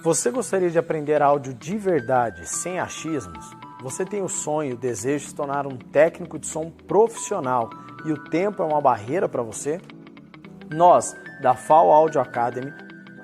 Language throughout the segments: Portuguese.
Você gostaria de aprender áudio de verdade, sem achismos? Você tem o sonho e o desejo de se tornar um técnico de som profissional e o tempo é uma barreira para você? Nós, da FAO Audio Academy,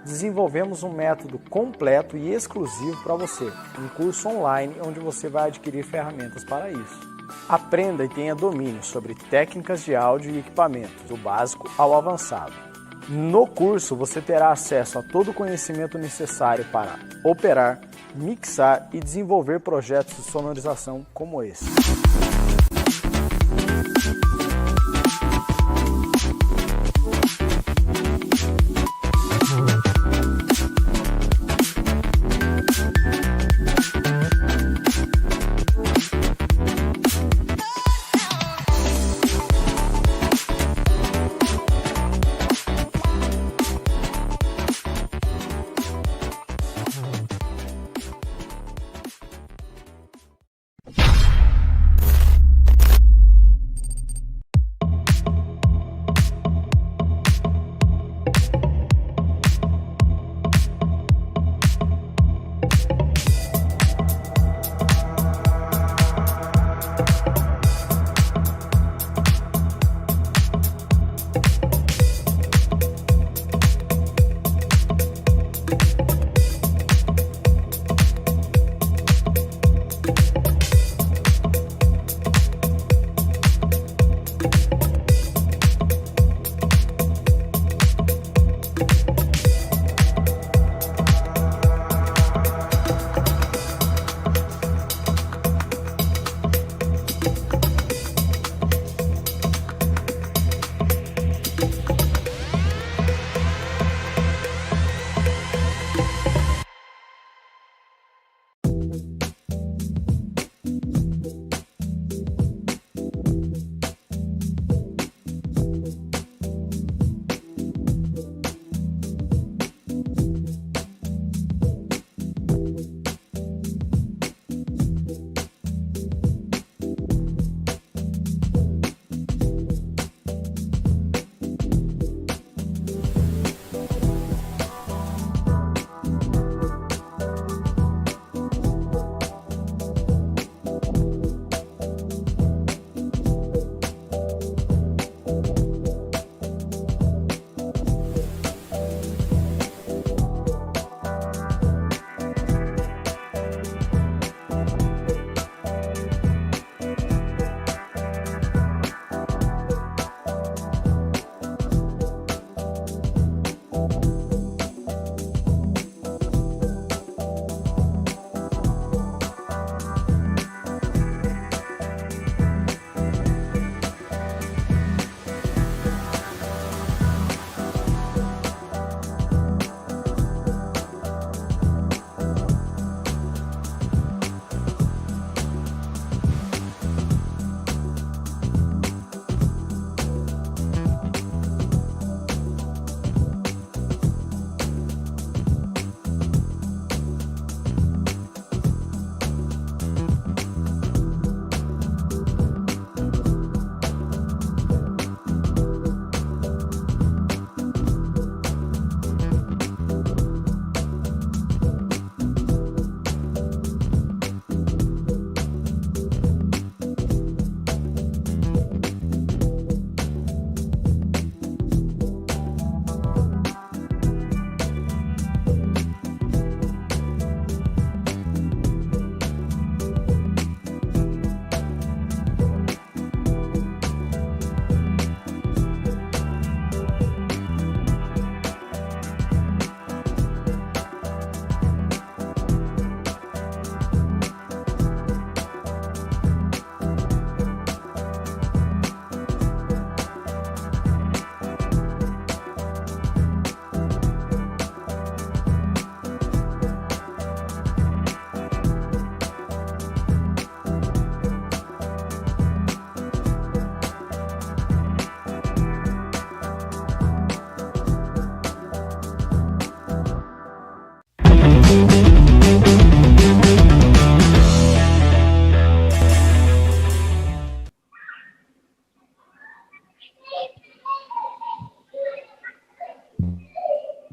desenvolvemos um método completo e exclusivo para você, um curso online onde você vai adquirir ferramentas para isso. Aprenda e tenha domínio sobre técnicas de áudio e equipamentos, do básico ao avançado. No curso, você terá acesso a todo o conhecimento necessário para operar, mixar e desenvolver projetos de sonorização como esse.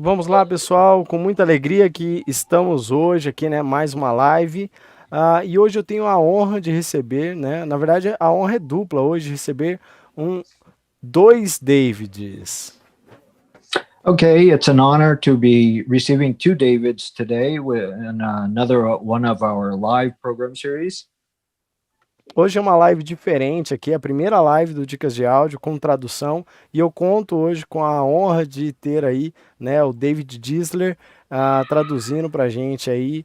Vamos lá, pessoal, com muita alegria que estamos hoje aqui, né, mais uma live. E hoje eu tenho a honra de receber, né, na verdade a honra é dupla hoje, receber dois Davids. Okay, it's an honor to be receiving two Davids today in another one of our live program series. Hoje é uma live diferente aqui, a primeira live do Dicas de Áudio com tradução, e eu conto hoje com a honra de ter aí, né, o David Distler traduzindo pra gente aí,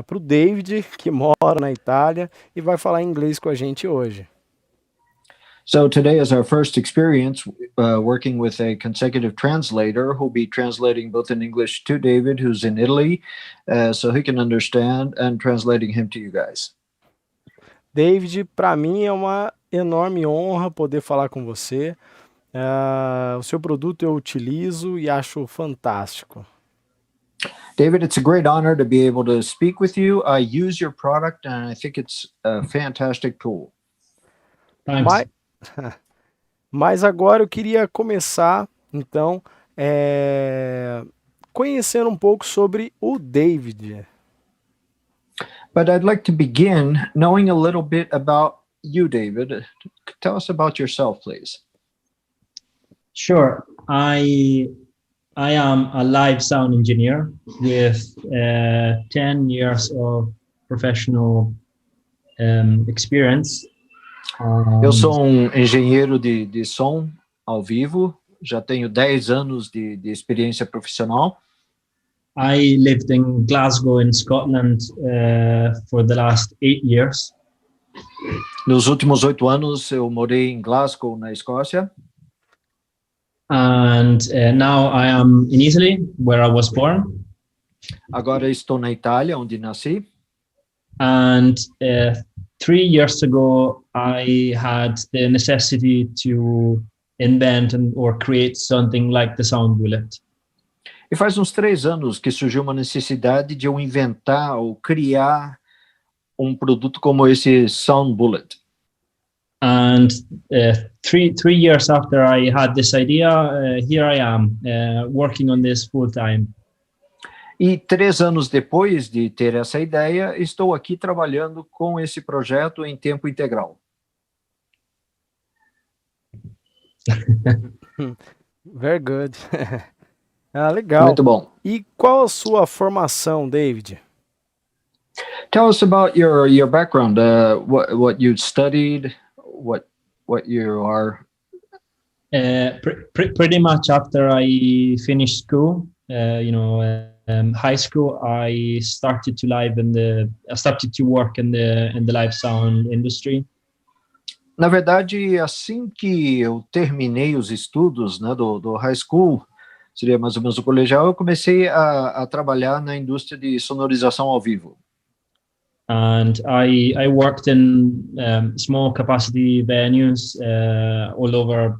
pro David, que mora na Itália e vai falar inglês com a gente hoje. So today is our first experience working with a consecutive translator who'll be translating both in English to David, who's in Italy, so he can understand, and translating him to you guys. David, para mim é uma enorme honra poder falar com você. O seu produto eu utilizo e acho fantástico. David, it's a great honor to be able to speak with you. I use your product and I think it's a fantastic tool. Thanks. Mas agora eu queria começar, então, conhecendo um pouco sobre o David. But I'd like to begin knowing a little bit about you, David. Tell us about yourself, please. Sure. I am a live sound engineer with 10 years of professional experience. Eu sou engenheiro de som ao vivo, já tenho 10 anos de experiência profissional. I lived in Glasgow in Scotland for the last 8 years. Nos últimos 8 anos eu morei em Glasgow, na Escócia. And now I am in Italy, where I was born. Agora estou na Itália, onde nasci. And 3 years ago, I had the necessity to invent or create something like the sound bullet. E faz uns 3 anos que surgiu uma necessidade de eu inventar ou criar um produto como esse sound bullet. And 3 years after I had this idea, here I am working on this full time. E 3 anos depois de ter essa ideia, estou aqui trabalhando com esse projeto em tempo integral. Very good. Legal. Muito bom. E qual a sua formação, David? Tell us about your background, what you studied, what you are. Pretty much after I finished school, high school, I started to work in the live sound industry. Na verdade, assim que eu terminei os estudos, né, do high school, seria mais ou menos o colegial, eu comecei a trabalhar na indústria de sonorização ao vivo. And I worked in small capacity venues all over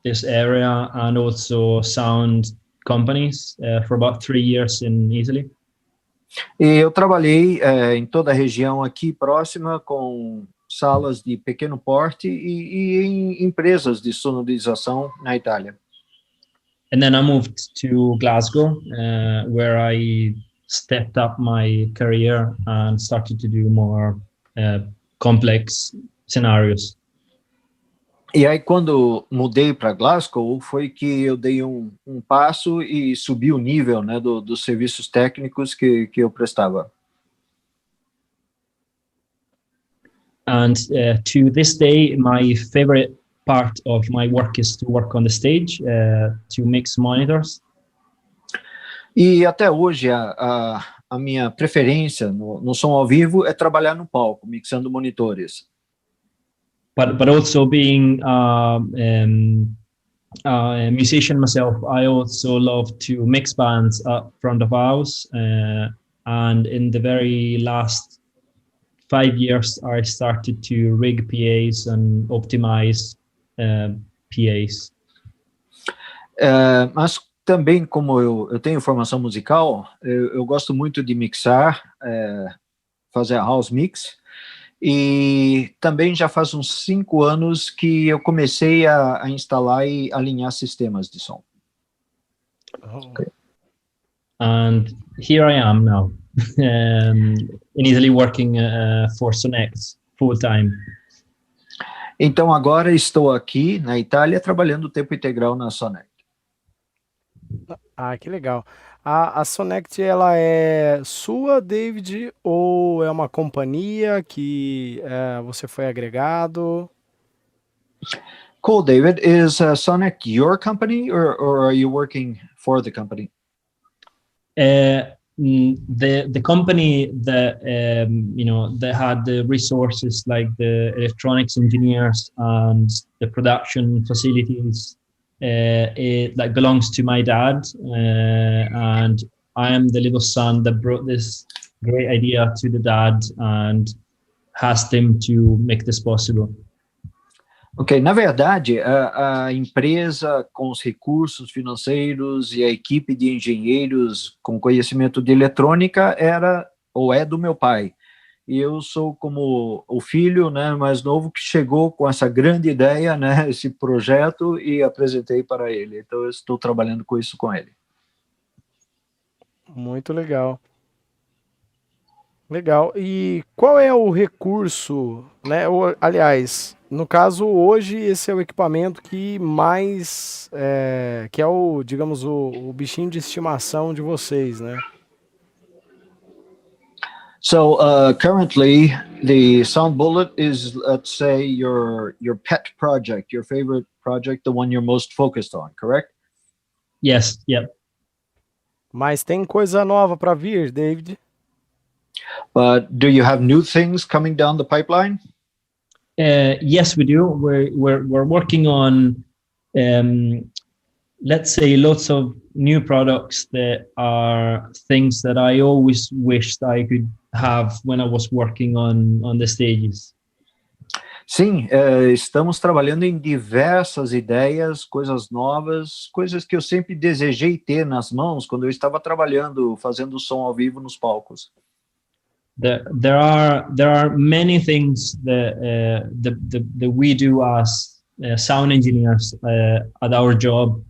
this area, and also sound companies for about 3 years in Italy. E eu trabalhei em toda a região aqui próxima com salas de pequeno porte e em empresas de sonorização na Itália. And then I moved to Glasgow, where I stepped up my career and started to do more complex scenarios. E aí, quando mudei para Glasgow, foi que eu dei um passo e subi o nível, né, dos serviços técnicos que eu prestava. And to this day, my favorite part of my work is to work on the stage, to mix monitors. E até hoje, a minha preferência no som ao vivo é trabalhar no palco, mixando monitores. But also being a musician myself, I also love to mix bands up front of house. And in the very last 5 years, I started to rig PAs and optimize PAs. Mas também, como eu tenho formação musical, eu gosto muito de mixar, fazer a house mix. E também já faz uns 5 anos que eu comecei a instalar e alinhar sistemas de som. Oh. And here I am now in Italy working for Sonnect full time. Então agora estou aqui na Itália trabalhando tempo integral na Sonnect. Ah, que legal. A Sonnect, ela é sua, David, ou é uma companhia que você foi agregado? Cool, David. Is Sonnect your company, or are you working for the company? The company that that had the resources like the electronics engineers and the production facilities, it like belongs to my dad, and I am the little son that brought this great idea to the dad and asked him to make this possible. Ok, na verdade, a empresa com os recursos financeiros e a equipe de engenheiros com conhecimento de eletrônica era ou é do meu pai. E eu sou como o filho, né, mais novo que chegou com essa grande ideia, né, esse projeto, e apresentei para ele. Então eu estou trabalhando com isso com ele. Muito legal. Legal. E qual é o recurso, né? Aliás, no caso, hoje, esse é o equipamento que mais, que é o, digamos, o bichinho de estimação de vocês, né? So currently, the sound bullet is, let's say, your pet project, your favorite project, the one you're most focused on, correct? Yes, yep. Mas tem coisa nova para vir, David? But do you have new things coming down the pipeline? Yes, we do. We're working on, let's say, lots of new products that are things that I always wished I could have when I was working on the stages. Sim, estamos trabalhando em diversas ideias, coisas novas, coisas que eu sempre desejei ter nas mãos quando eu estava trabalhando, fazendo som ao vivo nos palcos. There are many things that we do as sound engineers at our job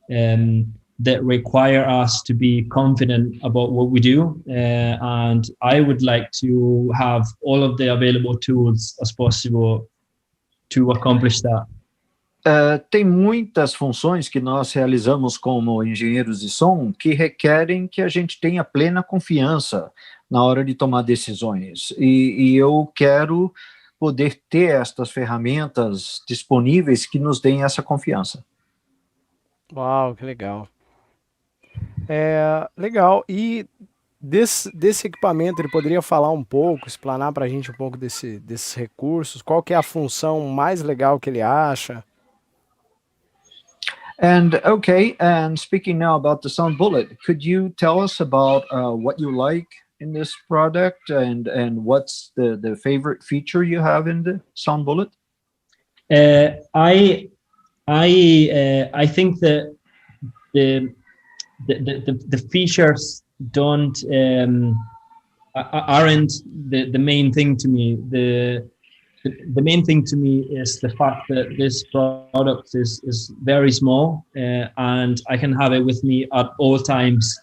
that require us to be confident about what we do, and I would like to have all of the available tools as possible to accomplish that. Tem muitas funções que nós realizamos como engenheiros de som que requerem que a gente tenha plena confiança na hora de tomar decisões. E eu quero poder ter estas ferramentas disponíveis que nos deem essa confiança. Uau, que legal. Legal. E desse equipamento, ele poderia falar um pouco, explanar para a gente um pouco desses recursos? Qual que é a função mais legal que ele acha? And okay, and speaking now about the sound bullet, could you tell us about what you like in this product and what's the favorite feature you have in the sound bullet? I think that the features aren't the main thing to me. The main thing to me is the fact that this product is very small and I can have it with me at all times.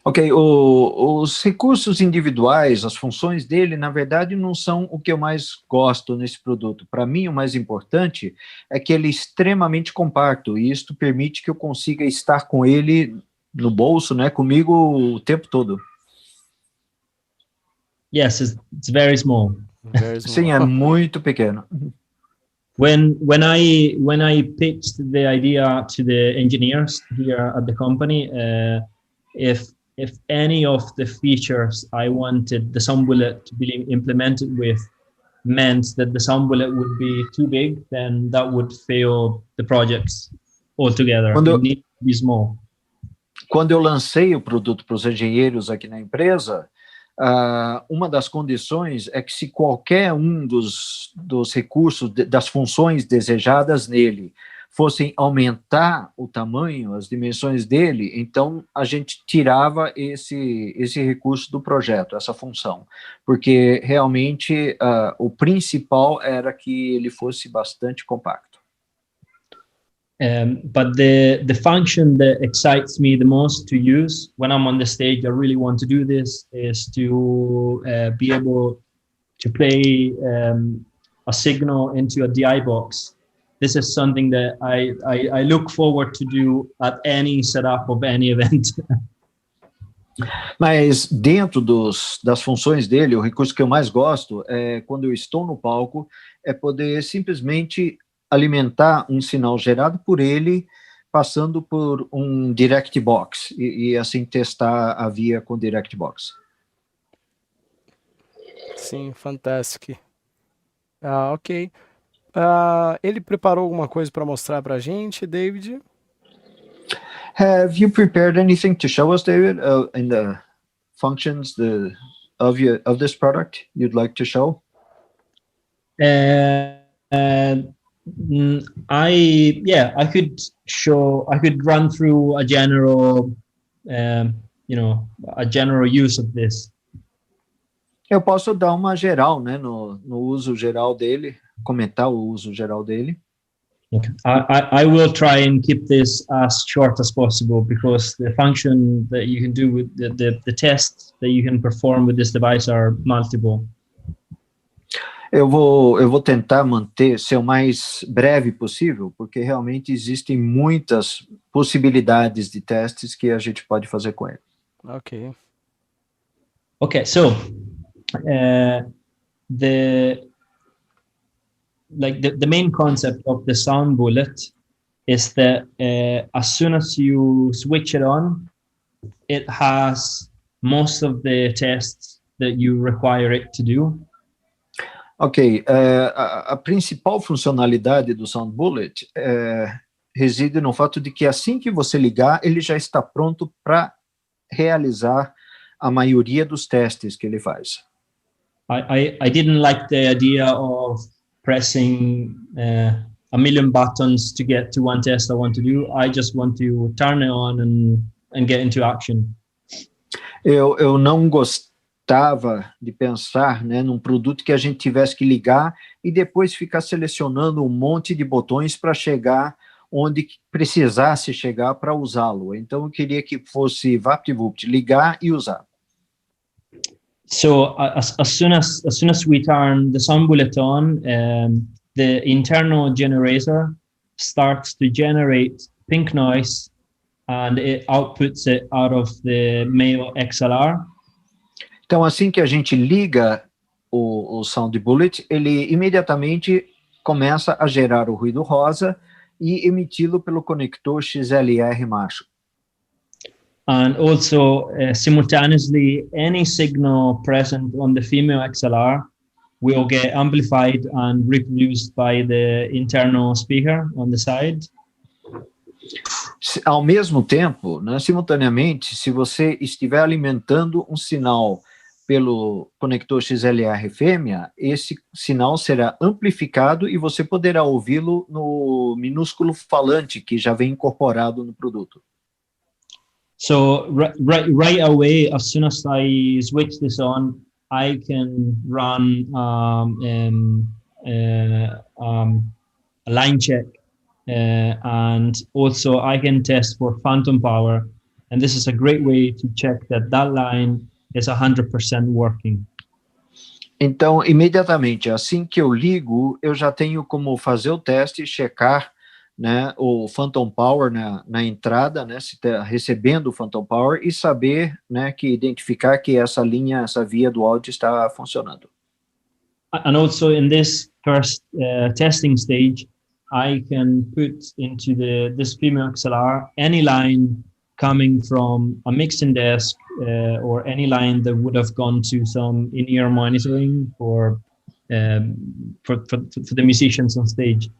Ok, os recursos individuais, as funções dele, na verdade, não são o que eu mais gosto nesse produto. Para mim, o mais importante é que ele é extremamente compacto e isto permite que eu consiga estar com ele no bolso, né, comigo o tempo todo. Yes, it's very small. Very small. Sim, é muito pequeno. When I pitched the idea to the engineers here at the company, if any of the features I wanted the sound bullet to be implemented with meant that the sound bullet would be too big, then that would fail the projects altogether. It needs to be small. Quando eu lancei o produto para os engenheiros aqui na empresa, uma das condições é que se qualquer um dos recursos, das funções desejadas nele, fossem aumentar o tamanho, as dimensões dele, então a gente tirava esse recurso do projeto, essa função, porque realmente o principal era que ele fosse bastante compacto. But the function that excites me the most to use when I'm on the stage, I really want to do this, is to be able to play a signal into a DI box. This is something that I look forward to do at any setup of any event. Mas dentro das funções dele, o recurso que eu mais gosto é quando eu estou no palco, é poder simplesmente alimentar um sinal gerado por ele, passando por um direct box, e assim testar a via com direct box. Sim, fantástico. Ok. Ele preparou alguma coisa para mostrar para a gente, David? Have you prepared anything to show us, David, in the functions of this product you'd like to show? I could run through a general, a general use of this. Eu posso dar uma geral, né, no uso geral dele, comentar o uso geral dele. Okay. I will try and keep this as short as possible, because the function that you can do with the tests that you can perform with this device are multiple. Eu vou tentar ser o mais breve possível, porque realmente existem muitas possibilidades de testes que a gente pode fazer com ele. Ok. Okay, so the main concept of the sound bullet is that as soon as you switch it on, it has most of the tests that you require it to do. Ok, a principal funcionalidade do Sound Bullet reside no fato de que assim que você ligar, ele já está pronto para realizar a maioria dos testes que ele faz. I didn't like the idea of pressing a million buttons to get to one test I want to do. I just want to turn it on and get into action. Eu não gostava de pensar, né, num produto que a gente tivesse que ligar e depois ficar selecionando um monte de botões para chegar onde precisasse chegar para usá-lo. Então eu queria que fosse vapt-vupt, ligar e usar. So as soon as we turn the sound bullet on, the internal generator starts to generate pink noise, and it outputs it out of the male XLR. Então, assim que a gente liga o Sound Bullet, ele imediatamente começa a gerar o ruído rosa e emiti-lo pelo conector XLR macho. And also, simultaneously, any signal present on the female XLR will get amplified and reproduced by the internal speaker on the side. Ao mesmo tempo, né, simultaneamente, se você estiver alimentando um sinal pelo conector XLR fêmea, esse sinal será amplificado e você poderá ouvi-lo no minúsculo falante que já vem incorporado no produto. So right away, as soon as I switch this on, I can run a line check, and also I can test for phantom power, and this is a great way to check that line is 100% working. Então, imediatamente, assim que eu ligo, eu já tenho como fazer o teste, checar, né, o phantom power na entrada, né, se está recebendo o phantom power, e saber, né, identificar que essa via do áudio está funcionando. And also in this first testing stage, I can put into this female XLR any line coming from a mixing desk or any line that would have gone to some in-ear monitoring for the musicians on stage.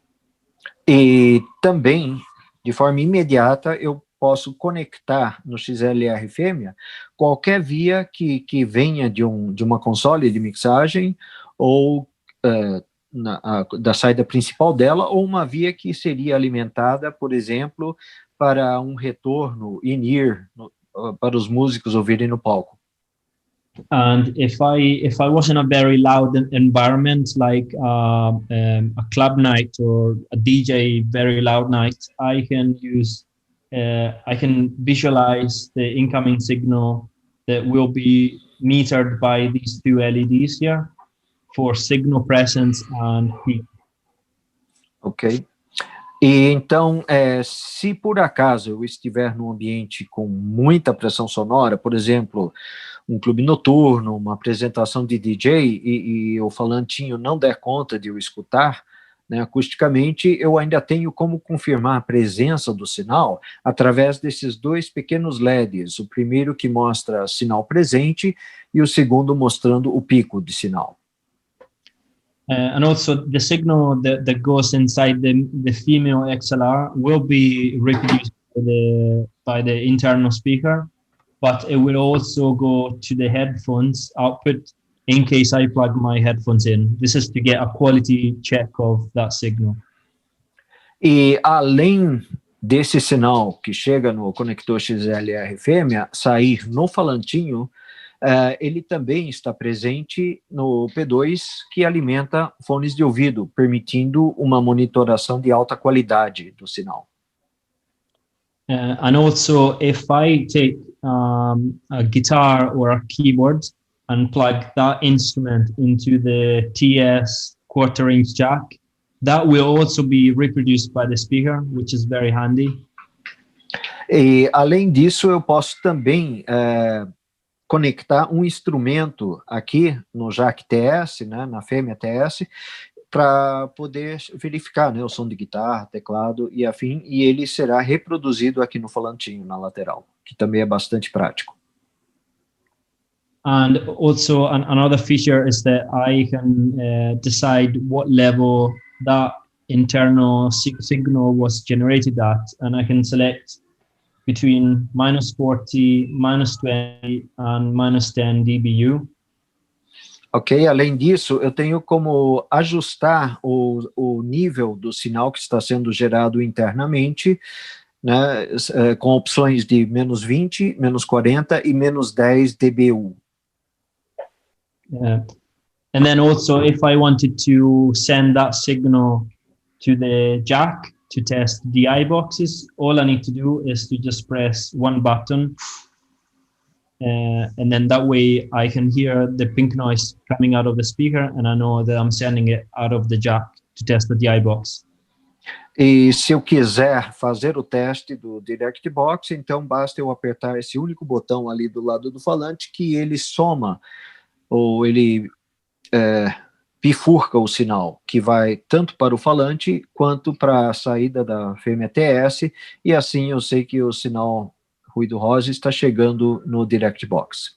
E também, de forma imediata, eu posso conectar no XLR fêmea qualquer via que venha de uma console de mixagem ou da saída principal dela, ou uma via que seria alimentada, por exemplo, para um retorno in-ear, para os músicos ouvirem no palco. And if I was in a very loud environment, like a club night or a DJ very loud night, I can visualize the incoming signal that will be metered by these two LEDs here for signal presence and peak. Ok. E então, se por acaso eu estiver num ambiente com muita pressão sonora, por exemplo, um clube noturno, uma apresentação de DJ, e o falantinho não der conta de eu escutar, né, acusticamente, eu ainda tenho como confirmar a presença do sinal através desses dois pequenos LEDs, o primeiro que mostra sinal presente e o segundo mostrando o pico de sinal. And also the signal that goes inside the female XLR will be reproduced by the internal speaker, but it will also go to the headphones output in case I plug my headphones in. This is to get a quality check of that signal. E além desse sinal que chega no conector XLR fêmea, sair no falantinho, ele também está presente no P2, que alimenta fones de ouvido, permitindo uma monitoração de alta qualidade do sinal. And also, if I take a guitar or a keyboard and plug that instrument into the TS quarter-inch jack, that will also be reproduced by the speaker, which is very handy. E, além disso, eu posso também conectar um instrumento aqui no jack TS, né, na fêmea TS, para poder verificar, né, o som de guitarra, teclado e afim, e ele será reproduzido aqui no falantinho, na lateral, que também é bastante prático. And also another feature is that I can decide what level that internal signal was generated at, and I can select between -40, -20 and -10 dBu. Ok, além disso, eu tenho como ajustar o nível do sinal que está sendo gerado internamente, né, com opções de -20, -40 e -10 dBu. And then also, if I wanted to send that signal to the jack to test DI boxes, all I need to do is to just press one button, and then that way I can hear the pink noise coming out of the speaker, and I know that I'm sending it out of the jack to test the DI box. E se eu quiser fazer o teste do Direct Box, então basta eu apertar esse único botão ali do lado do falante, que ele soma, ou ele bifurca o sinal, que vai tanto para o falante quanto para a saída da fêmea TS, e assim eu sei que o sinal ruído rosa está chegando no Direct Box.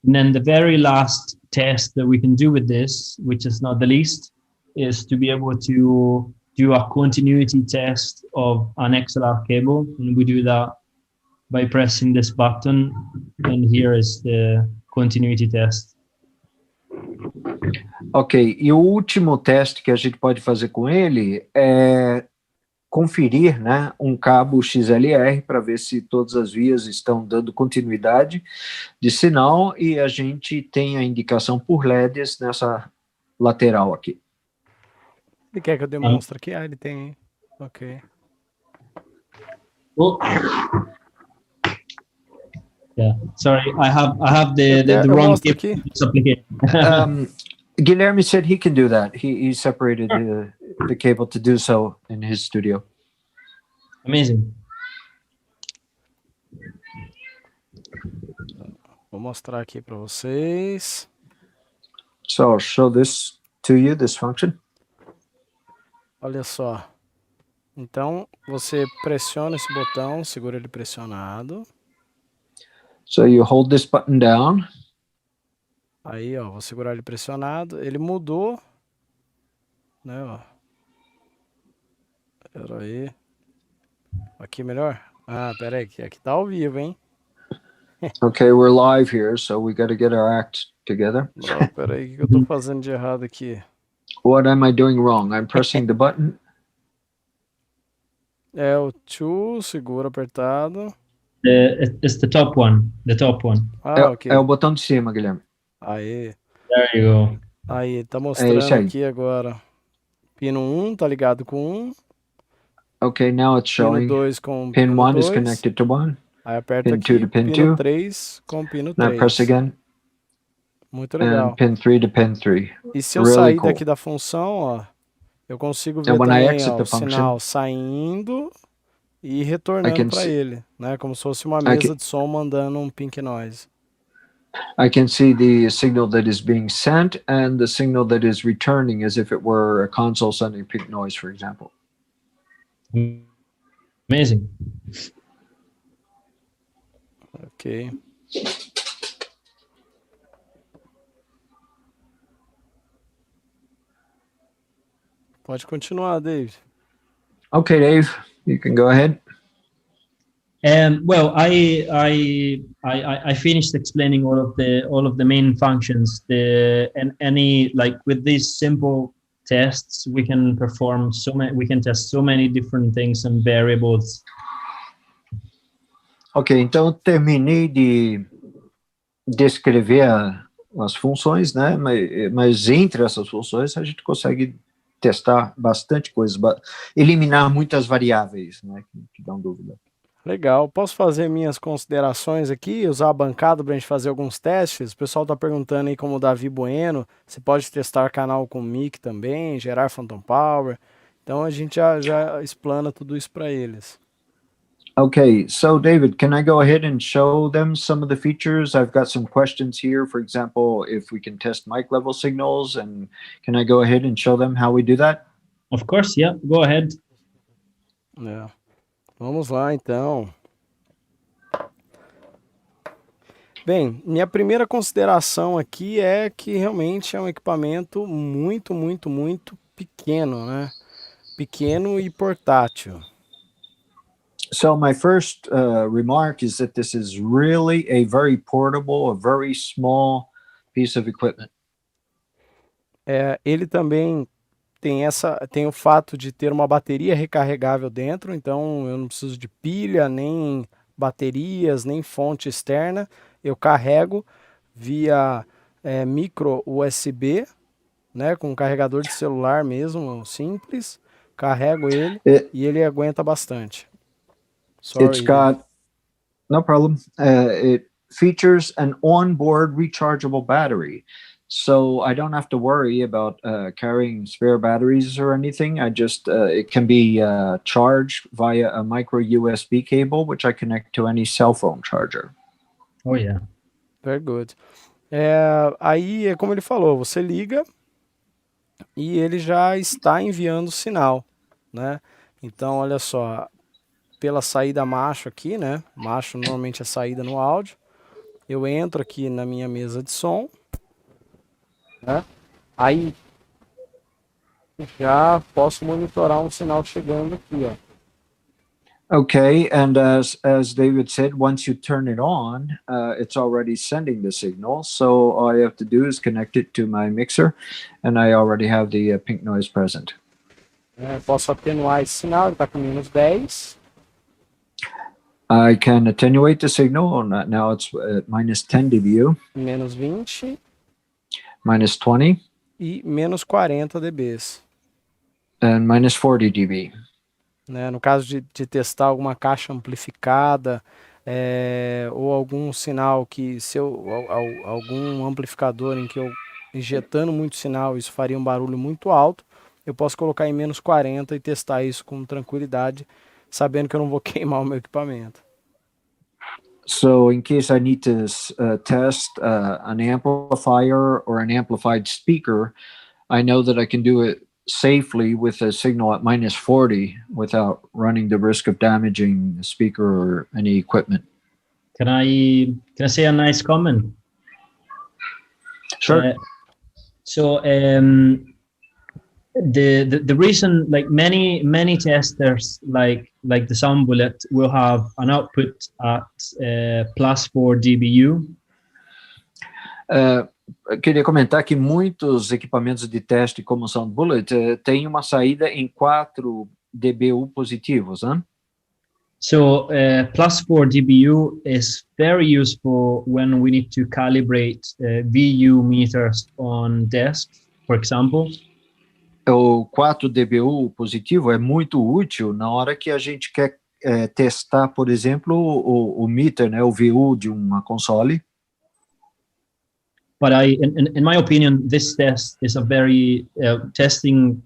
And then the very last test that we can do with this, which is not the least, is to be able to do a continuity test of an XLR cable, and we do that by pressing this button, and here is the continuity test. Ok, e o último teste que a gente pode fazer com ele é conferir, né, um cabo XLR para ver se todas as vias estão dando continuidade de sinal, e a gente tem a indicação por LEDs nessa lateral aqui. Ele quer que eu demonstre aqui? Ah, ele tem. Ok. Oh. Yeah, sorry, I have the wrong application. Guilherme said he can do that. He separated the cable to do so in his studio. Amazing. Vou mostrar aqui para vocês. So I'll show this to you, this function. Olha só. Então, você pressiona esse botão, segura ele pressionado. So you hold this button down. Aí, ó, vou segurar ele pressionado. Ele mudou, né, ó. Pera aí. Aqui melhor? Ah, pera aí, aqui tá ao vivo, hein? Okay, we're live here, so we got to get our act together. Oh, pera aí, o que eu tô fazendo de errado aqui? What am I doing wrong? I'm pressing the button. É o to, segura apertado. It's the top one. The top one. Ok. É o botão de cima, Guilherme. Aí. There you go. Aí, tá É mostrando esse aí. aqui agora. Pino 1 tá ligado com 1. Okay, now it's Pino showing 2 com pin pino 1 is 2. connected to 1. Aí aperta Pin 2 aqui, to pin pino 2. 3 com pino Now press 3. again. Muito And legal. pin 3 to pin 3. E se eu Really sair cool. daqui da função, ó, eu consigo And ver when I também, exit ó, the o function, sinal saindo e I retornando can para see, ele, né? Como se fosse uma I mesa can, de som mandando um pink noise. I can see the signal that is being sent and the signal that is returning as if it were a console sending pink noise, for example. Amazing. Ok. Pode continuar, David. Okay, Dave, you can go ahead. Well, I finished explaining all of the main functions. And any, like, with these simple tests, we can perform we can test so many different things and variables. Ok, então terminei de descrever as funções, né? Mas entre essas funções a gente consegue testar bastante coisa, eliminar muitas variáveis, né? Que dão dúvida. Legal. Posso fazer minhas considerações aqui, usar a bancada para a gente fazer alguns testes? O pessoal está perguntando aí como o Davi Bueno, você pode testar canal com mic também, gerar phantom power. Então a gente já explana tudo isso para eles. Okay, so David, can I go ahead and show them some of the features? I've got some questions here. For example, if we can test mic level signals, and can I go ahead and show them how we do that? Of course, yeah, go ahead. É. Vamos lá, então. Bem, minha primeira consideração aqui é que realmente é um equipamento muito, muito, muito pequeno, né? Pequeno e portátil. So my first remark is that this is really a very portable, a very small piece of equipment. Ele também tem o fato de ter uma bateria recarregável dentro, então eu não preciso de pilha, nem baterias, nem fonte externa. Eu carrego via micro USB, né, com um carregador de celular mesmo, simples. Carrego ele e ele aguenta bastante. It's got, no problem. It features an onboard rechargeable battery. So I don't have to worry about carrying spare batteries or anything. It can be charged via a micro USB cable, which I connect to any cell phone charger. Oh, yeah. Very good. Aí é como ele falou, você liga e ele já está enviando sinal, né? Então, olha só, pela saída macho aqui, né? Macho normalmente é saída no áudio. Eu entro aqui na minha mesa de som, né? Aí já posso monitorar um sinal chegando aqui, ó. Okay, and as David said, once you turn it on, it's already sending the signal. So all I have to do is connect it to my mixer, and I already have the pink noise present. Posso atenuar esse sinal, ele está com -10. I can attenuate the signal. Now it's at -10 dBu. -20. -20. E -40 dBs. And -40 dB. Né? No caso de testar alguma caixa amplificada, ou algum sinal que, algum amplificador em que eu injetando muito sinal, isso faria um barulho muito alto, eu posso colocar em -40 e testar isso com tranquilidade, sabendo que eu não vou queimar o meu equipamento. So in case I need to test an amplifier or an amplified speaker, I know that I can do it safely with a signal at -40 without running the risk of damaging the speaker or any equipment. Can I say a nice comment? Sure. The reason, like many testers, like the Sound Bullet, will have an output at +4 dBu. Eu queria comentar que muitos equipamentos de teste, como o Sound Bullet, têm uma saída em 4 dBu positivos, né? So plus 4 dBu is very useful when we need to calibrate VU meters on desks, for example. O 4 dBu positivo é muito útil na hora que a gente quer testar, por exemplo, o meter, né, o VU de uma console. But in my opinion, this test is a very testing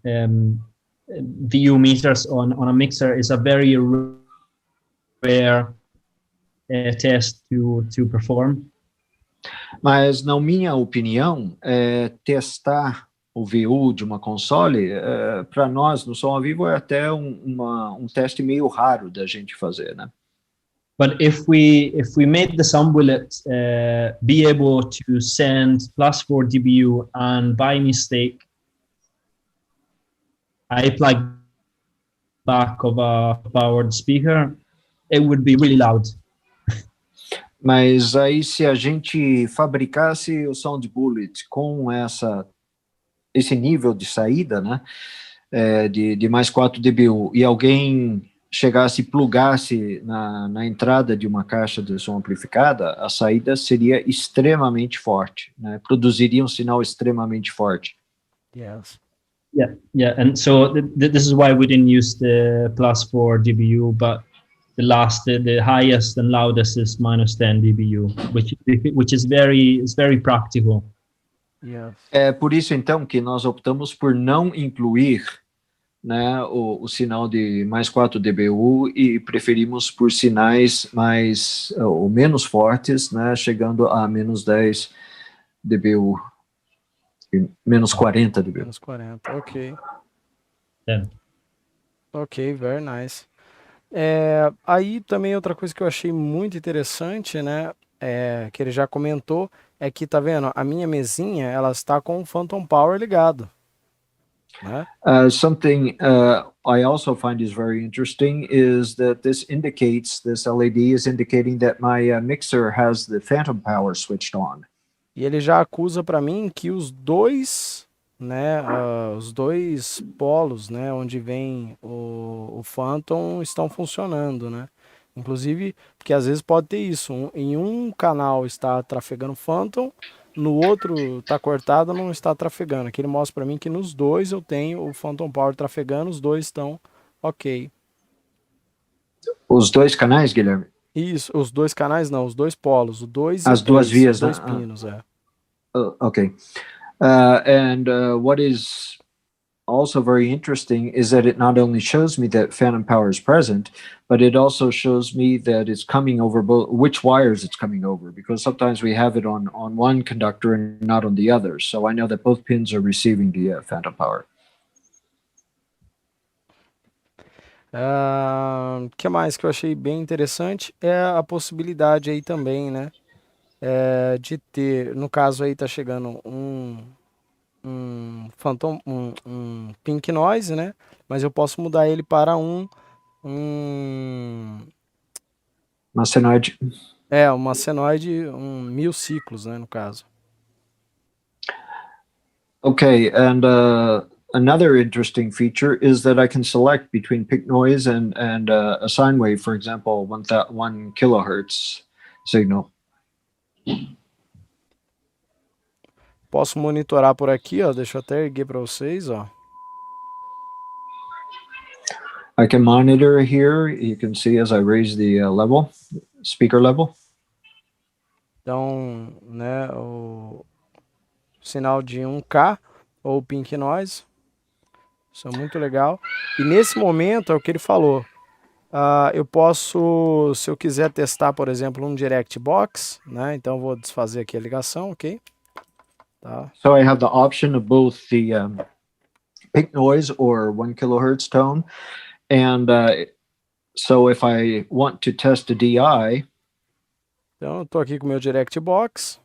VU meters on a mixer is a very rare test to perform. Mas, na minha opinião, testar o VU de uma console, para nós, no som ao vivo, é até um teste meio raro da gente fazer, né? But if we made the sound bullet be able to send plus 4 dBu and by mistake I plug back of a powered speaker, it would be really loud. Mas aí, se a gente fabricasse o sound bullet com esse nível de saída, né, de mais 4 dBu, e alguém chegasse e plugasse na entrada de uma caixa de som amplificada, a saída seria extremamente forte, né? Produziria um sinal extremamente forte. Yes. Yeah, and so this is why we didn't use the plus 4 dBu, but the highest and loudest is minus 10 dBu, which is very practical. Yes. É por isso então que nós optamos por não incluir, né, o sinal de mais 4 dBu e preferimos por sinais ou menos fortes, né, chegando a menos 10 dBu, menos 40 dBu. Menos 40, ok. Yeah. Ok, very nice. Aí também outra coisa que eu achei muito interessante, né, que ele já comentou, é que, tá vendo, a minha mesinha, ela está com o Phantom Power ligado. Né? Something I also find is very interesting is that this LED is indicating that my mixer has the phantom power switched on. E ele já acusa para mim que os dois, né, os dois polos, né, onde vem o Phantom estão funcionando, né? Inclusive, porque às vezes pode ter isso, em um canal está trafegando Phantom, no outro tá cortado, não está trafegando. Aqui ele mostra para mim que nos dois eu tenho o Phantom Power trafegando, os dois estão ok. Os dois canais, Guilherme? Isso, os dois canais não, os dois polos, as duas vias, os dois pinos, okay. And what is also very interesting is that it not only shows me that phantom power is present, but it also shows me that it's coming over which wires it's coming over, because sometimes we have it on one conductor and not on the other. So I know that both pins are receiving the phantom power. Que mais que eu achei bem interessante é a possibilidade aí também, né, de ter, no caso aí tá chegando um Phantom, um Pink Noise, né? Mas eu posso mudar ele para uma senoide. Uma senoide, 1000 ciclos, né, no caso. Okay, and another interesting feature is that I can select between pink noise and a sine wave, for example, 1 kilohertz signal. Posso monitorar por aqui, ó. Deixa eu até erguer para vocês, ó. I can monitor here. You can see as I raise the speaker level. Então, né, o sinal de 1K ou pink noise. Isso é muito legal. E nesse momento é o que ele falou. Eu posso, se eu quiser testar, por exemplo, um direct box, né? Então eu vou desfazer aqui a ligação, ok? Tá. So I have the option of both the pink noise or 1 kilohertz tone, and so if I want to test a DI. Então eu tô aqui com o meu direct box.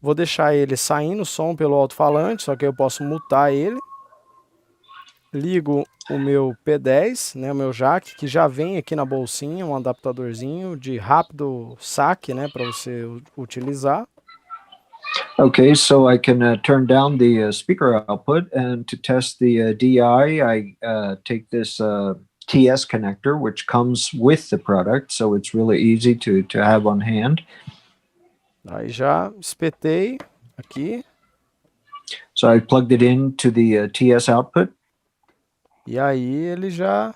Vou deixar ele saindo o som pelo alto-falante, só que eu posso mutar ele. Ligo o meu P10, né, o meu jack, que já vem aqui na bolsinha, um adaptadorzinho de rápido saque, né, para você utilizar. Okay, so I can turn down the speaker output, and to test the DI, I take this TS connector, which comes with the product, so it's really easy to have on hand. Aí já espetei aqui. So I plugged it into the TS output. E aí ele já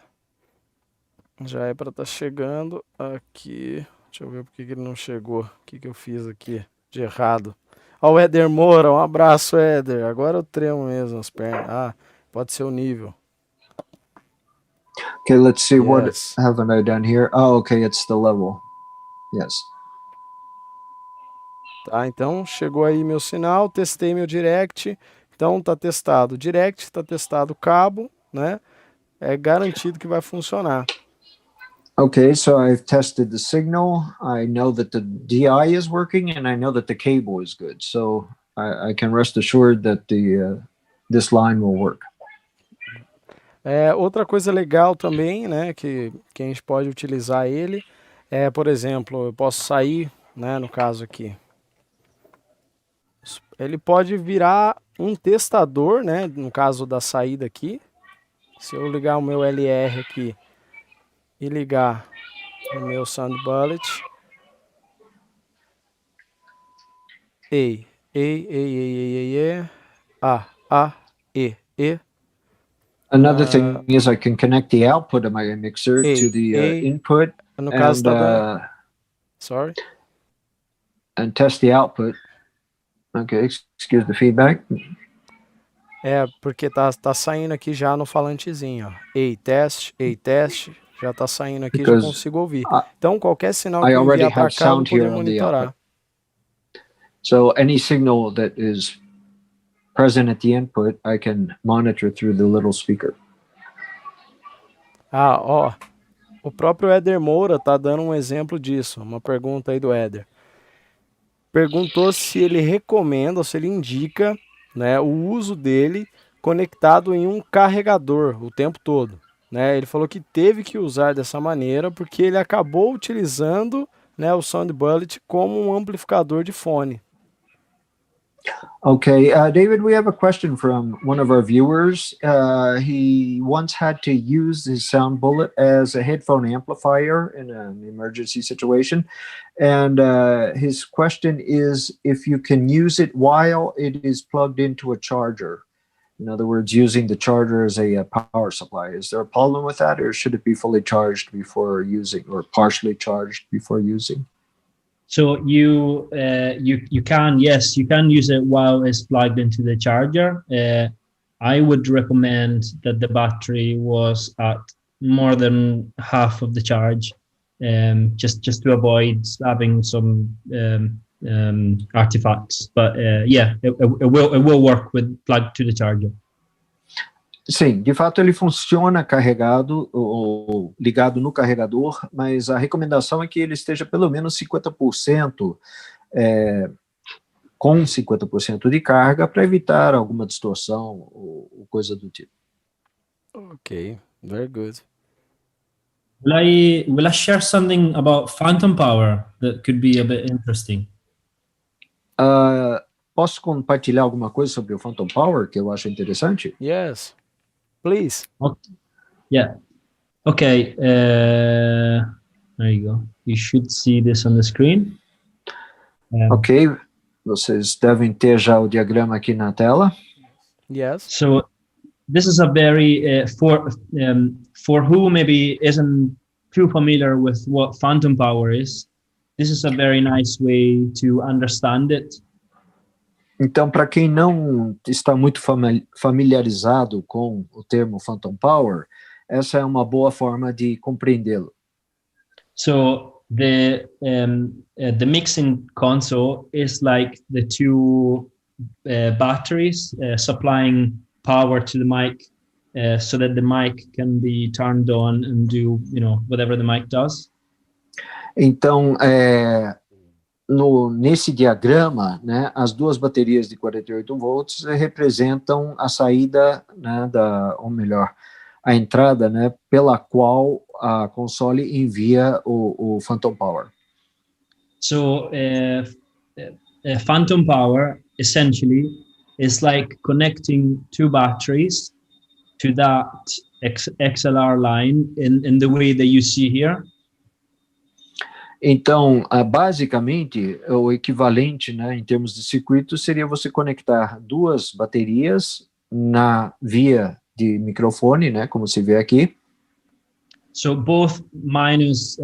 é para estar chegando aqui. Deixa eu ver porque que ele não chegou. O que eu fiz aqui de errado. Ó, o Éder Moura, um abraço, Éder. Agora eu tremo mesmo as pernas. Ah, pode ser o nível. Okay, let's see, Yes. what haven't I done here? Oh, okay, it's the level. Yes. Tá, então chegou aí meu sinal, testei meu direct, então tá testado o direct, tá testado o cabo, né? É garantido que vai funcionar. Okay, so I've tested the signal. I know that the DI is working, and I know that the cable is good. So I can rest assured that this line will work. Outra coisa legal também, né, que a gente pode utilizar ele, por exemplo, eu posso sair, né, no caso aqui. Ele pode virar um testador, né, no caso da saída aqui. Se eu ligar o meu LR aqui e ligar o meu sound bullet. E. Another thing is I can connect the output of my mixer to the input no caso sorry. And test the output. Okay, excuse the feedback. Porque tá saindo aqui já no falantezinho, ó. Ei, teste, já tá saindo aqui, já consigo ouvir. Então qualquer sinal que eu enviar para cá, eu vou poder monitorar. So any signal that is present at the input, I can monitor through the little speaker. Ó, o próprio Éder Moura tá dando um exemplo disso, uma pergunta aí do Éder. Perguntou se ele recomenda, ou se ele indica, né, o uso dele conectado em um carregador o tempo todo, né? Ele falou que teve que usar dessa maneira porque ele acabou utilizando, né, o sound bullet como um amplificador de fone. Okay, David, we have a question from one of our viewers. He once had to use his sound bullet as a headphone amplifier in an emergency situation. And his question is if you can use it while it is plugged into a charger. In other words, using the charger as a power supply. Is there a problem with that, or should it be fully charged before using, or partially charged before using? So you can use it while it's plugged into the charger. I would recommend that the battery was at more than half of the charge, just to avoid having some artifacts. But it will work with plugged to the charger. Sim, de fato ele funciona carregado ou ligado no carregador, mas a recomendação é que ele esteja pelo menos 50%, com 50% de carga para evitar alguma distorção ou coisa do tipo. Ok, very good. Will I share something about phantom power that could be a bit interesting? Posso compartilhar alguma coisa sobre o phantom power que eu acho interessante? Yes. Please. Yeah. Okay. There you go. You should see this on the screen. Ok. Vocês devem ter já o diagrama aqui na tela. Yes. So this is a very for who maybe isn't too familiar with what phantom power is. This is a very nice way to understand it. Então, para quem não está muito familiarizado com o termo phantom power, essa é uma boa forma de compreendê-lo. So the mixing console is like the two batteries supplying power to the mic, so that the mic can be turned on and do whatever the mic does. Então, nesse diagrama, né, as duas baterias de 48 volts representam a saída, né, ou melhor, a entrada, né, pela qual a console envia o phantom power. So phantom power essentially is like connecting two batteries to that XLR line in the way that you see here? Então, basicamente, o equivalente, né, em termos de circuito, seria você conectar duas baterias na via de microfone, né, como se vê aqui. So both minus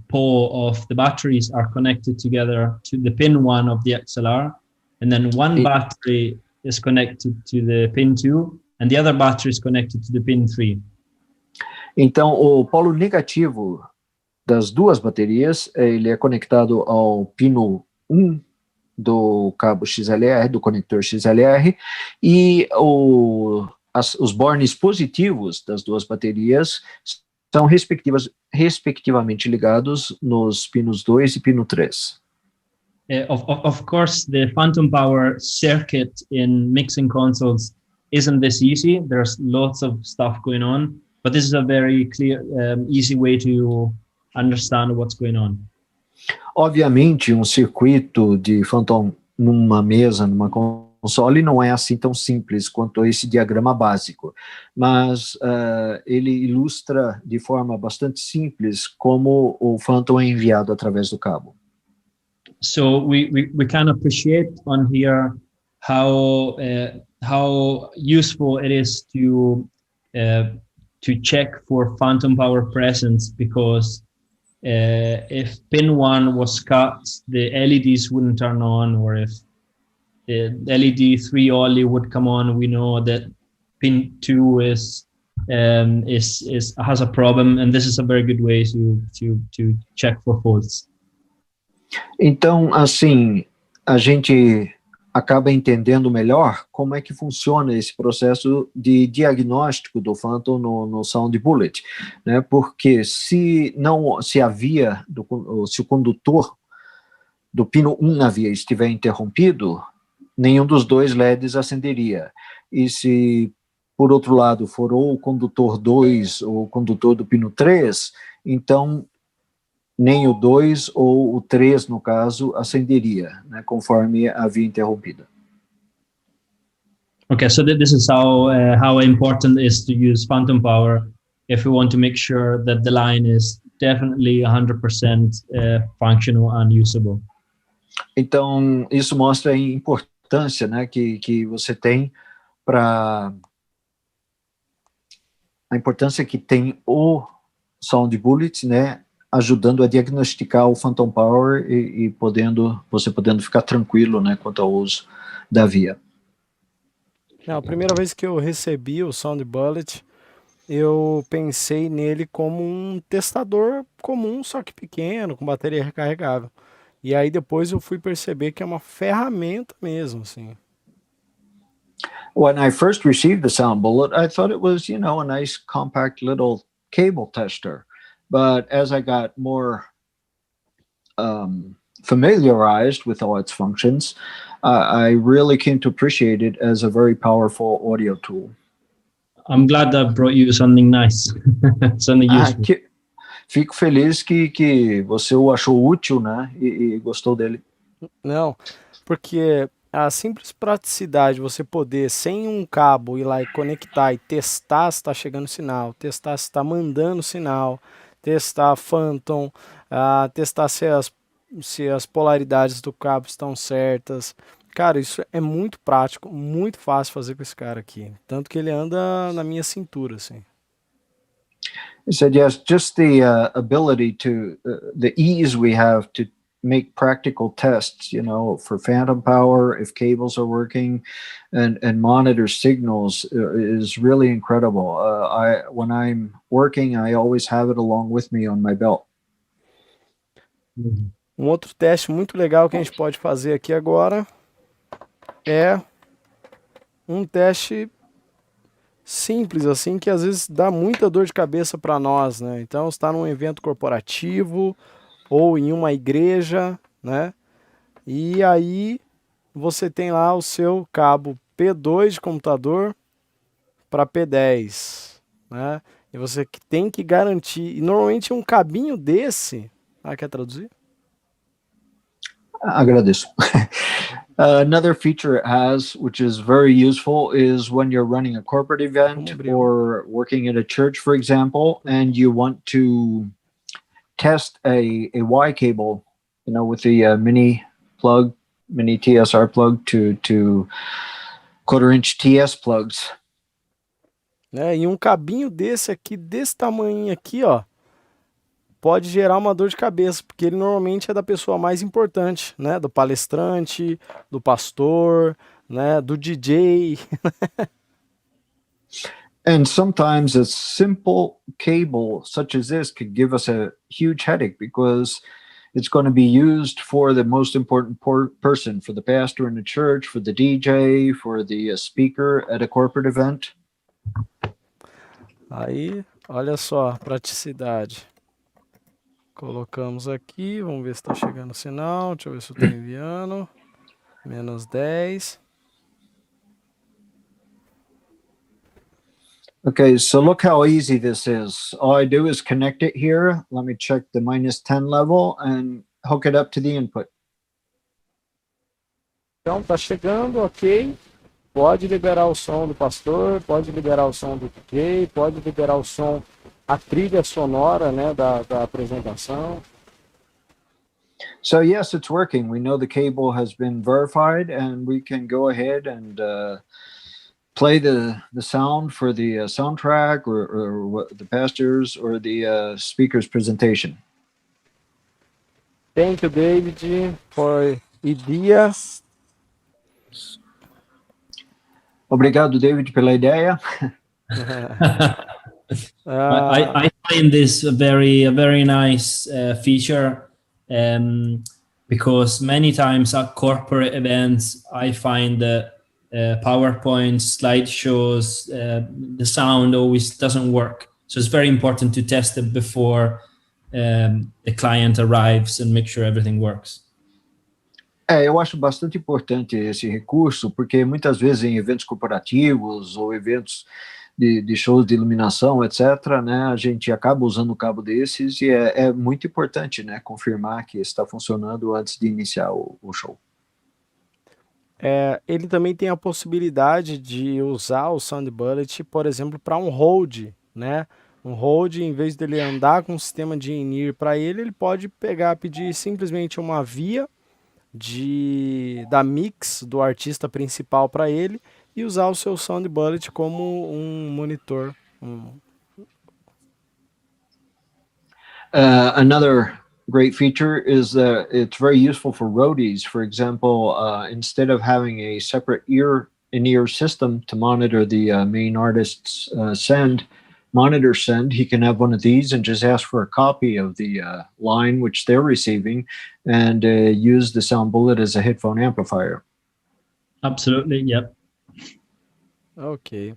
pole of the batteries are connected together to the pin 1 of the XLR, and then one battery is connected to the pin 2, and the other battery is connected to the pin 3. Então, o polo negativo das duas baterias, ele é conectado ao pino 1 do cabo XLR, do conector XLR, e os bornes positivos das duas baterias são respectivamente ligados nos pinos 2 e pino 3. Of course, the phantom power circuit in mixing consoles isn't this easy. There's lots of stuff going on, but this is a very clear, easy way to understand what's going on. Obviamente, um circuito de phantom numa mesa, numa console, não é assim tão simples quanto esse diagrama básico, mas ele ilustra de forma bastante simples como o phantom é enviado através do cabo. So we can appreciate on here how useful it is to check for phantom power presence, because if pin 1 was cut, the LEDs wouldn't turn on, or if the LED 3 only would come on, we know that pin 2 has a problem, and this is a very good way to check for faults. Então, assim, a gente acaba entendendo melhor como é que funciona esse processo de diagnóstico do phantom no sound bullet, né? Porque se o condutor do pino 1 na via estiver interrompido, nenhum dos dois LEDs acenderia. E se, por outro lado, for ou o condutor 2 ou o condutor do pino 3, então nem o 2 ou o 3, no caso, acenderia, né, conforme a via interrompida. Okay, so this is how important it is to use phantom power if we want to make sure that the line is definitely 100% functional and usable. Então, isso mostra a importância, né, que você tem a importância que tem o sound bullet, né, ajudando a diagnosticar o phantom power e você podendo ficar tranquilo, né, quanto ao uso da via. A primeira vez que eu recebi o sound bullet, eu pensei nele como um testador comum, só que pequeno, com bateria recarregável. E aí depois eu fui perceber que é uma ferramenta mesmo, assim. When I first received the sound bullet, I thought it was, a nice compact little cable tester. But as I got more familiarized with all its functions, I really came to appreciate it as a very powerful audio tool. I'm glad that brought you something nice, something useful. Fico feliz que você o achou útil, né, e gostou dele. Não, porque a simples praticidade de você poder, sem um cabo, ir lá e conectar e testar se está chegando sinal, testar se está mandando sinal, testar phantom, testar se as polaridades do cabo estão certas. Cara, isso é muito prático, muito fácil fazer com esse cara aqui. Tanto que ele anda na minha cintura, assim. He said, yes, just the ability the ease we have to make practical tests, for phantom power, if cables are working, and monitor signals is really incredible. When I'm working, I always have it along with me on my belt. Um outro teste muito legal que a gente pode fazer aqui agora é um teste simples, assim, que às vezes dá muita dor de cabeça para nós, né? Então, está num evento corporativo ou em uma igreja, né? E aí você tem lá o seu cabo P2 de computador para P10, né? E você tem que garantir, e normalmente um cabinho desse, quer traduzir? Agradeço. Another feature it has, which is very useful, is when you're running a corporate event or working at a church, for example, and you want to test a Y cable, with the mini TSR plug to quarter-inch TS plugs. E um cabinho desse tamanho aqui, ó, pode gerar uma dor de cabeça, porque ele normalmente é da pessoa mais importante, né? Do palestrante, do pastor, né? Do DJ. And sometimes a simple cable such as this could give us a huge headache because it's going to be used for the most important person, for the pastor in the church, for the DJ, for the speaker at a corporate event. Aí, olha só a praticidade. Colocamos aqui, vamos ver se está chegando o sinal. Deixa eu ver se eu estou enviando. -10. Okay, so look how easy this is. All I do is connect it here. Let me check the -10 level and hook it up to the input. Então, tá chegando, ok. Pode liberar o som do pastor, pode liberar o som do DJ, pode liberar o som, a trilha sonora, né, da apresentação. So yes, it's working. We know the cable has been verified, and we can go ahead and play the sound for the soundtrack or the pastor's or the speaker's presentation. Thank you, David, for ideas. Obrigado, David, pela ideia. I find this a very nice feature because many times at corporate events I find that PowerPoint slideshows, the sound always doesn't work. So it's very important to test it before the client arrives and make sure everything works. Eu acho bastante importante esse recurso, porque muitas vezes em eventos corporativos ou eventos de shows de iluminação, etc., né, a gente acaba usando um cabo desses e é muito importante, né, confirmar que está funcionando antes de iniciar o show. Ele também tem a possibilidade de usar o Sound Bullet, por exemplo, para um hold, né? Um hold, em vez dele andar com o sistema de in-ear para ele pode pedir simplesmente uma via da mix do artista principal para ele e usar o seu Sound Bullet como um monitor. Another great feature is that it's very useful for roadies. For example, instead of having a separate in-ear system to monitor the main artist's monitor send, he can have one of these and just ask for a copy of the line which they're receiving and use the sound bullet as a headphone amplifier. Absolutely, yep. Ok.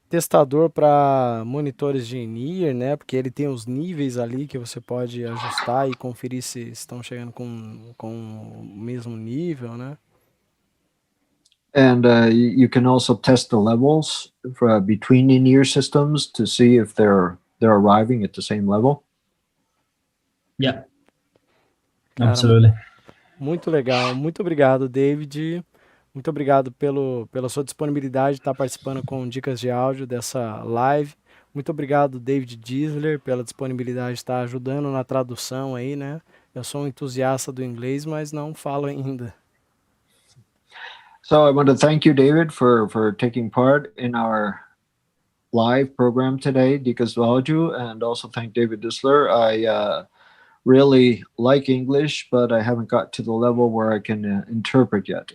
Testador para monitores de in-ear, né? Porque ele tem os níveis ali que você pode ajustar e conferir se estão chegando com o mesmo nível, né? And you can also test the levels between in-ear systems to see if they're arriving at the same level. Yeah, absolutely. Muito legal. Muito obrigado, David. Muito obrigado pela sua disponibilidade de estar participando com Dicas de Áudio dessa live. Muito obrigado, David Distler, pela disponibilidade de estar ajudando na tradução aí, né? Eu sou um entusiasta do inglês, mas não falo ainda. So I want to thank you, David, for taking part in our live program today, Dicas do Áudio, and also thank David Distler. I really like English, but I haven't got to the level where I can interpret yet.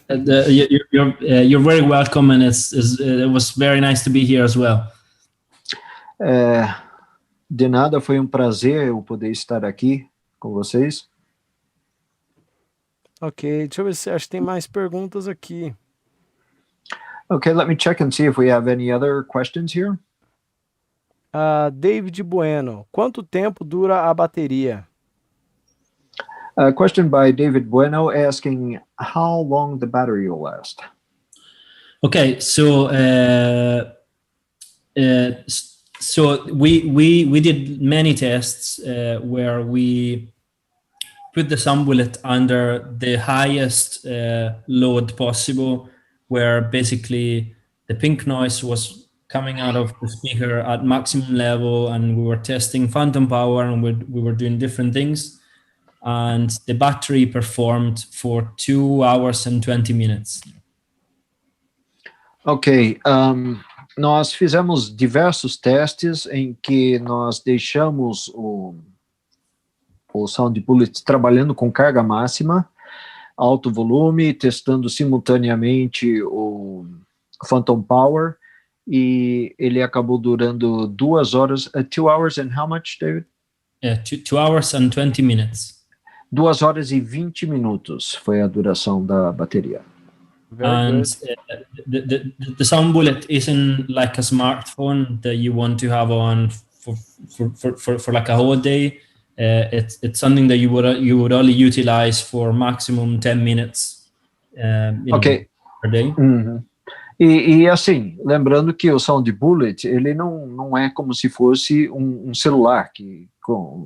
You're very welcome, and it was very nice to be here as well. De nada, foi um prazer eu poder estar aqui com vocês. Ok, deixa eu ver se acho que tem mais perguntas aqui. Okay, let me check and see if we have any other questions here. David Bueno, quanto tempo dura a bateria? A question by David Bueno asking how long the battery will last. Okay, so we did many tests where we put the sound bullet under the highest load possible, where basically the pink noise was coming out of the speaker at maximum level, and we were testing phantom power, and we were doing different things. And the battery performed for 2 hours and 20 minutes. Ok, nós fizemos diversos testes em que nós deixamos o sound bullet trabalhando com carga máxima, alto volume, testando simultaneamente o phantom power, e ele acabou durando 2 horas, 2 hours and how much, David? 2 hours and 20 minutes. 2 horas e 20 minutos foi a duração da bateria. And the sound bullet isn't like a smartphone that you want to have on for like a whole day. It's something that you would only utilize for maximum 10 minutes per day. Uhum. E assim, lembrando que o Sound Bullet, ele não é como se fosse um celular,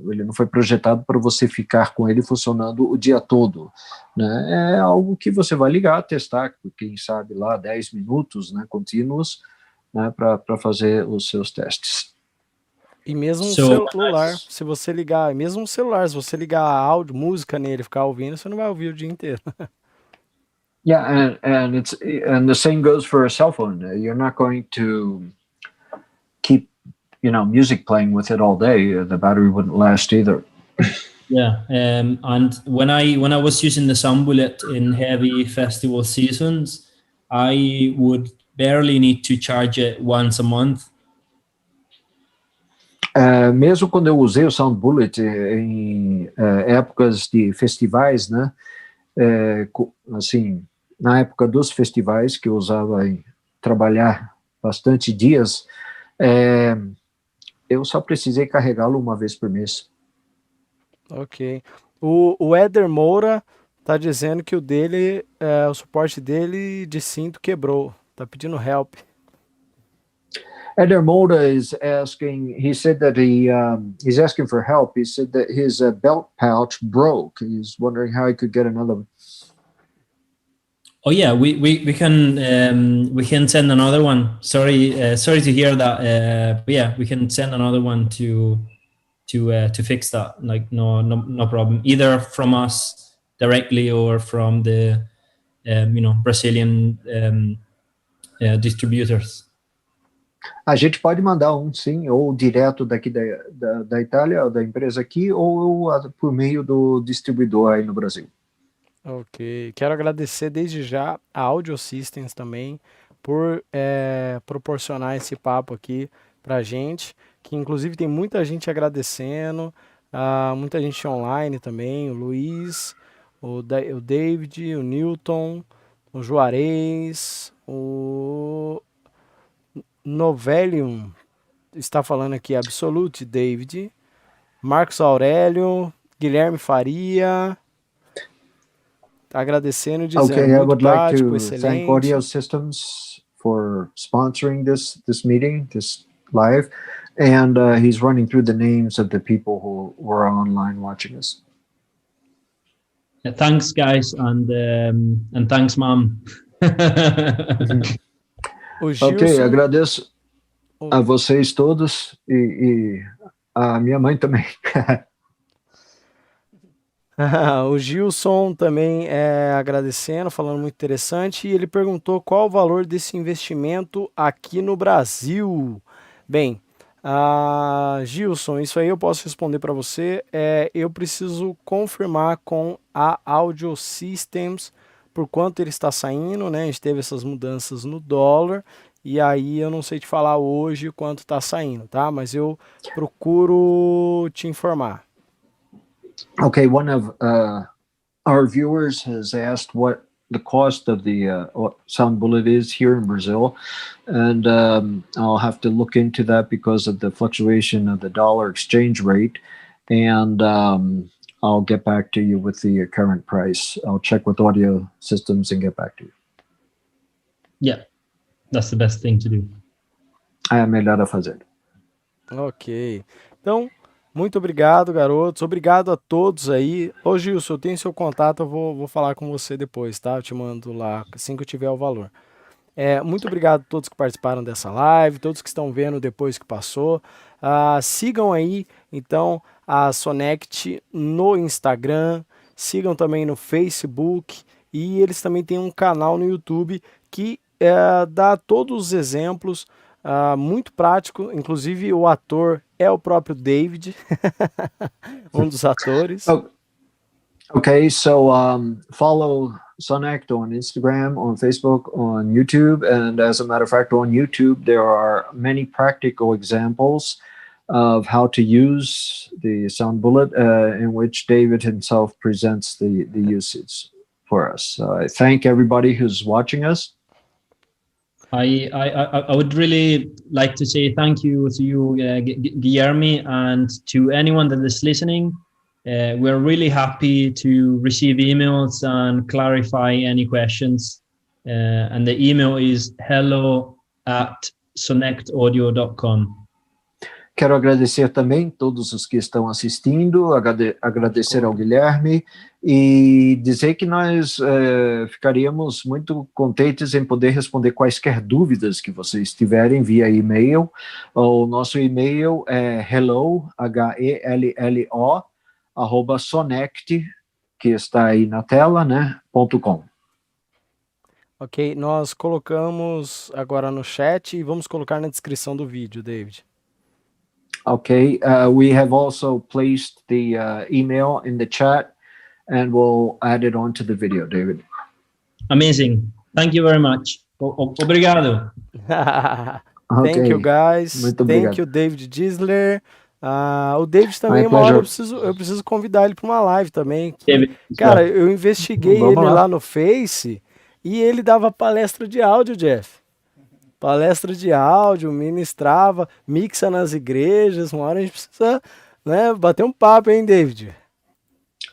ele não foi projetado para você ficar com ele funcionando o dia todo, né? É algo que você vai ligar, testar, quem sabe lá 10 minutos, né, contínuos, né, para fazer os seus testes. E mesmo um celular, se você ligar áudio, música nele, ficar ouvindo, você não vai ouvir o dia inteiro. Yeah, and the same goes for a cell phone. You're not going to keep, music playing with it all day. The battery wouldn't last either. Yeah, and when I was using the sound bullet in heavy festival seasons, I would barely need to charge it once a month. Mesmo quando eu usei o Sound Bullet em épocas de festivais, né? Assim, na época dos festivais, que eu usava em trabalhar bastante dias, eu só precisei carregá-lo uma vez por mês. Ok. O Éder Moura tá dizendo que o suporte dele de cinto quebrou. Tá pedindo help. Éder Moura is asking, he said that he's asking for help. He said that his belt pouch broke. He's wondering how he could get another one. Oh yeah, we can send another one. Sorry to hear that. But yeah, we can send another one to fix that. Like no problem. Either from us directly or from the Brazilian distributors. A gente pode mandar sim, ou direto daqui da Itália, ou da empresa aqui, ou por meio do distribuidor aí no Brasil. Ok. Quero agradecer desde já a Audio Systems também por proporcionar esse papo aqui pra gente, que inclusive tem muita gente agradecendo, muita gente online também, o Luiz, o David, o Newton, o Juarez, o Novelium está falando aqui, Absolute, David, Marcos Aurélio, Guilherme Faria, agradecendo e dizendo, okay, I would prático, like to excelente. thank Audio Systems for sponsoring this meeting, this live, and he's running through the names of the people who were online watching us. Thanks, guys, and thanks, Mom. Ok, agradeço a vocês todos e a minha mãe também. O Gilson também agradecendo, falando muito interessante, e ele perguntou qual o valor desse investimento aqui no Brasil. Bem, Gilson, isso aí eu posso responder para você. Eu preciso confirmar com a Audio Systems por quanto ele está saindo, né? A gente teve essas mudanças no dólar, e aí eu não sei te falar hoje quanto está saindo, tá? Mas eu procuro te informar. Okay, one of our viewers has asked what the cost of the sound bullet is here in Brazil, and I'll have to look into that because of the fluctuation of the dollar exchange rate, and I'll get back to you with the current price. I'll check with Audio Systems and get back to you. Yeah, that's the best thing to do. É melhor a fazer. Ok. Então, Muito obrigado, garotos. Obrigado a todos aí. Ô, Gilson, eu tenho seu contato, eu vou falar com você depois, tá? Eu te mando lá assim que eu tiver o valor. Muito obrigado a todos que participaram dessa live, todos que estão vendo depois que passou. Sigam aí, então, a Sonnect no Instagram, sigam também no Facebook e eles também têm um canal no YouTube que dá todos os exemplos, muito prático, inclusive o ator é o próprio David, um dos atores. Okay, so follow Sonnect on Instagram, on Facebook, on YouTube, and as a matter of fact, on YouTube there are many practical examples of how to use the sound bullet, in which David himself presents the usage for us. So I thank everybody who's watching us. I would really like to say thank you to you, Guilherme, and to anyone that is listening. We're really happy to receive emails and clarify any questions. And the email is hello@sonnectaudio.com. Quero agradecer também todos os que estão assistindo, agradecer ao Guilherme e dizer que nós ficaríamos muito contentes em poder responder quaisquer dúvidas que vocês tiverem via e-mail. O nosso e-mail é hello, HELLO, @Sonnect, que está aí na tela, né, .com. Ok, nós colocamos agora no chat e vamos colocar na descrição do vídeo, David. Okay, we have also placed the email in the chat and we'll add it onto the video, David. Amazing. Thank you very much. Obrigado. Thank you, guys. Muito obrigado. Thank you, David Distler. O David também, uma hora eu preciso convidar ele para uma live também. Cara, eu investiguei ele lá no Face e ele dava palestra de áudio, Jeff. Palestra de áudio, ministrava, mixa nas igrejas. Uma hora a gente precisa, né, bater um papo, hein, David?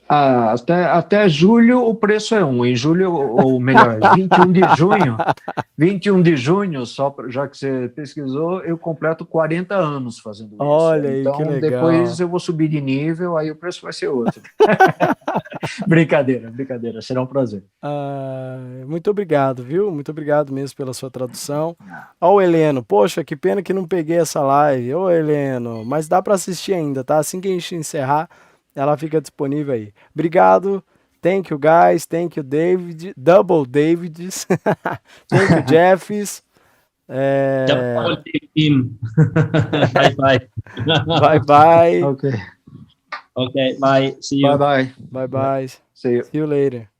Até julho o preço é um. Em julho, ou melhor, 21 de junho, já que você pesquisou, eu completo 40 anos fazendo isso. Olha aí, então, que legal. Depois eu vou subir de nível, aí o preço vai ser outro. Brincadeira, será um prazer. Muito obrigado, viu? Muito obrigado mesmo pela sua tradução. Ó, o Heleno, poxa, que pena que não peguei essa live. Ô, Heleno, mas dá para assistir ainda, tá? Assim que a gente encerrar, ela fica disponível aí. Obrigado. Thank you, guys. Thank you, David. Double Davids. Thank you, Jeffs. Double team. Bye, bye. Bye, bye. Okay. Okay, bye. See you. Bye, bye. Bye, bye. See you. See you later.